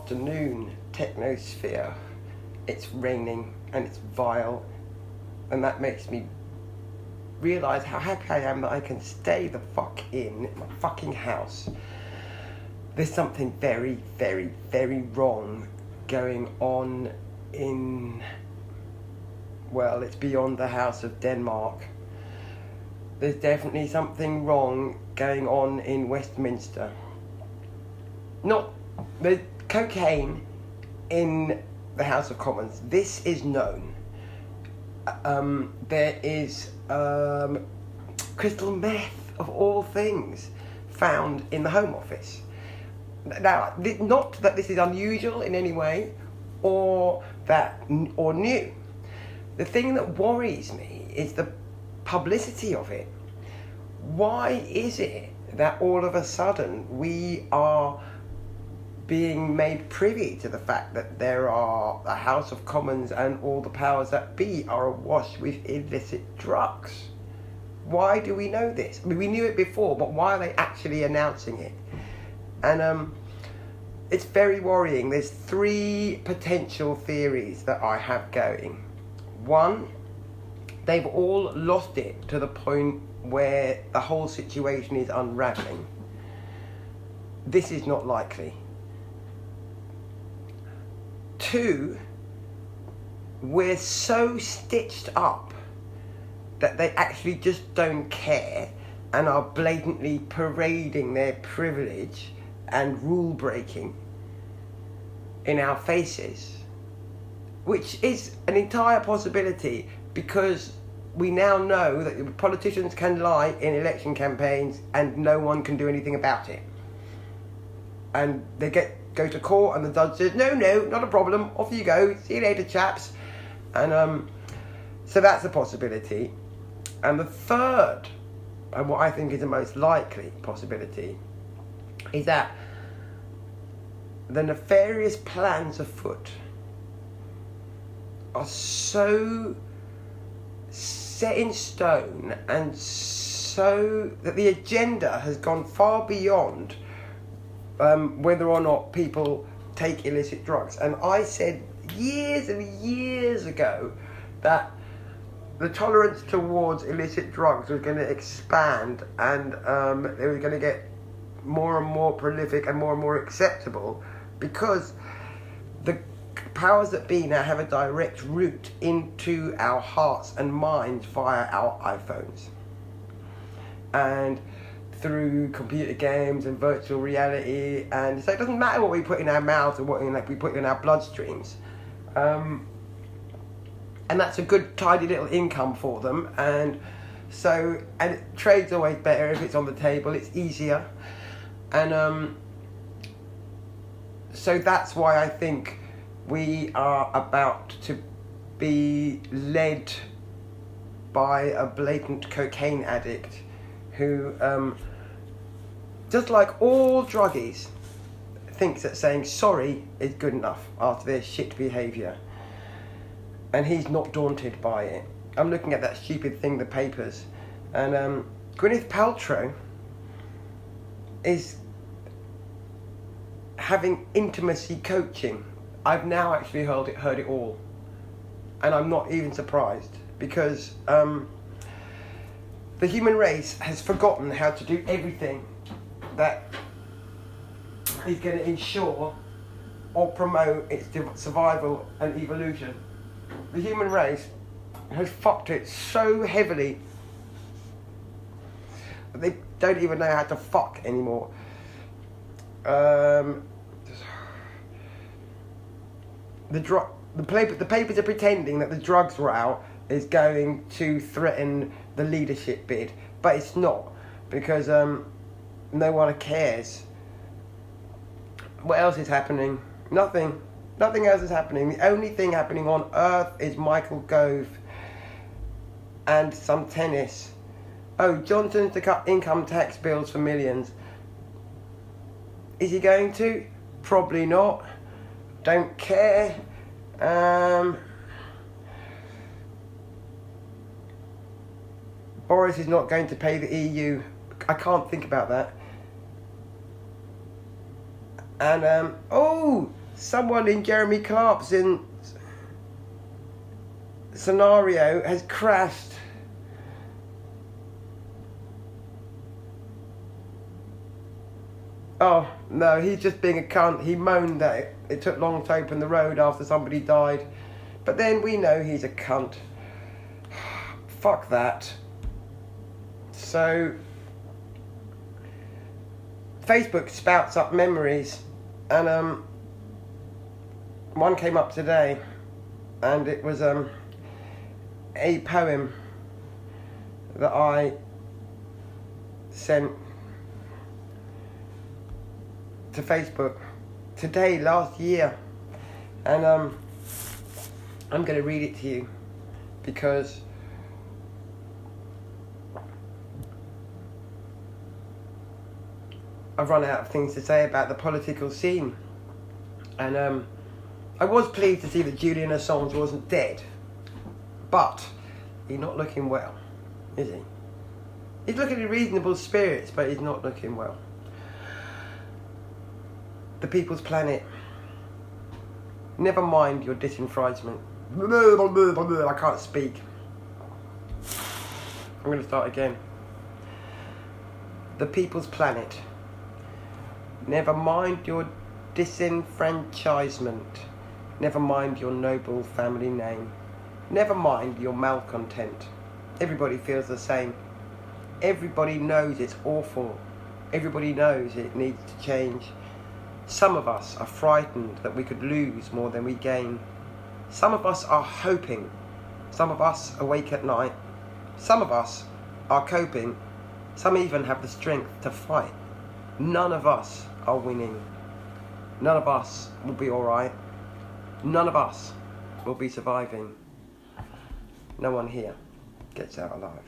afternoon technosphere. It's raining and it's vile, and that makes me realise how happy I am that I can stay the fuck in my fucking house. There's something very, very, very wrong going on in, well, it's beyond the House of Denmark. There's definitely something wrong going on in Westminster. Not the cocaine in the House of Commons. This is known. There is crystal meth, of all things, found in the Home Office. Now, not that this is unusual in any way, or new. The thing that worries me is the publicity of it. Why is it that all of a sudden we are being made privy to the fact that there are a House of Commons and all the powers that be are awash with illicit drugs? Why do we know this? I mean, we knew it before, but why are they actually announcing it? And it's very worrying. There's 3 potential theories that I have going. One, they've all lost it to the point where the whole situation is unravelling. This is not likely. 2, we're so stitched up that they actually just don't care and are blatantly parading their privilege and rule breaking in our faces, which is an entire possibility, because we now know that politicians can lie in election campaigns and no one can do anything about it. And they go to court and the judge says, no, not a problem, off you go, see you later, chaps. And so that's a possibility. And the third, and what I think is the most likely possibility, is that the nefarious plans afoot are so set in stone, and so that the agenda has gone far beyond whether or not people take illicit drugs. And I said years and years ago that the tolerance towards illicit drugs was going to expand, and they were going to get more and more prolific and more acceptable, because the powers that be now have a direct route into our hearts and minds via our iPhones and through computer games and virtual reality. And so it doesn't matter what we put in our mouths or what we put in our bloodstreams, and that's a good tidy little income for them. And trade's always better if it's on the table, it's easier. And so that's why I think we are about to be led by a blatant cocaine addict who, just like all druggies, thinks that saying sorry is good enough after their shit behaviour. And he's not daunted by it. I'm looking at that stupid thing, the papers, and Gwyneth Paltrow is having intimacy coaching. I've now actually heard it all, and I'm not even surprised, because the human race has forgotten how to do everything that is going to ensure or promote its survival and evolution. The human race has fucked it so heavily that they don't even know how to fuck anymore. The papers are pretending that the drugs route is going to threaten the leadership bid, but it's not, because no one cares. What else is happening? Nothing. Nothing else is happening. The only thing happening on earth is Michael Gove and some tennis. Oh, Johnson's to cut income tax bills for millions. Is he going to? Probably not. Don't care. Boris is not going to pay the EU. I can't think about that. And someone in Jeremy Clarkson's scenario has crashed. Oh, no, he's just being a cunt. He moaned that it took long to open the road after somebody died. But then we know he's a cunt. Fuck that. So, Facebook spouts up memories. And one came up today. And it was a poem that I sent to Facebook today, last year, and I'm going to read it to you because I've run out of things to say about the political scene, and I was pleased to see that Julian Assange wasn't dead, but he's not looking well, is he? He's looking in reasonable spirits, but he's not looking well. The People's Planet. Never mind your disenfranchisement. I can't speak. I'm going to start again. The People's Planet. Never mind your disenfranchisement. Never mind your noble family name. Never mind your malcontent. Everybody feels the same. Everybody knows it's awful. Everybody knows it needs to change. Some of us are frightened that we could lose more than we gain. Some of us are hoping. Some of us awake at night. Some of us are coping. Some even have the strength to fight. None of us are winning. None of us will be alright. None of us will be surviving. No one here gets out alive.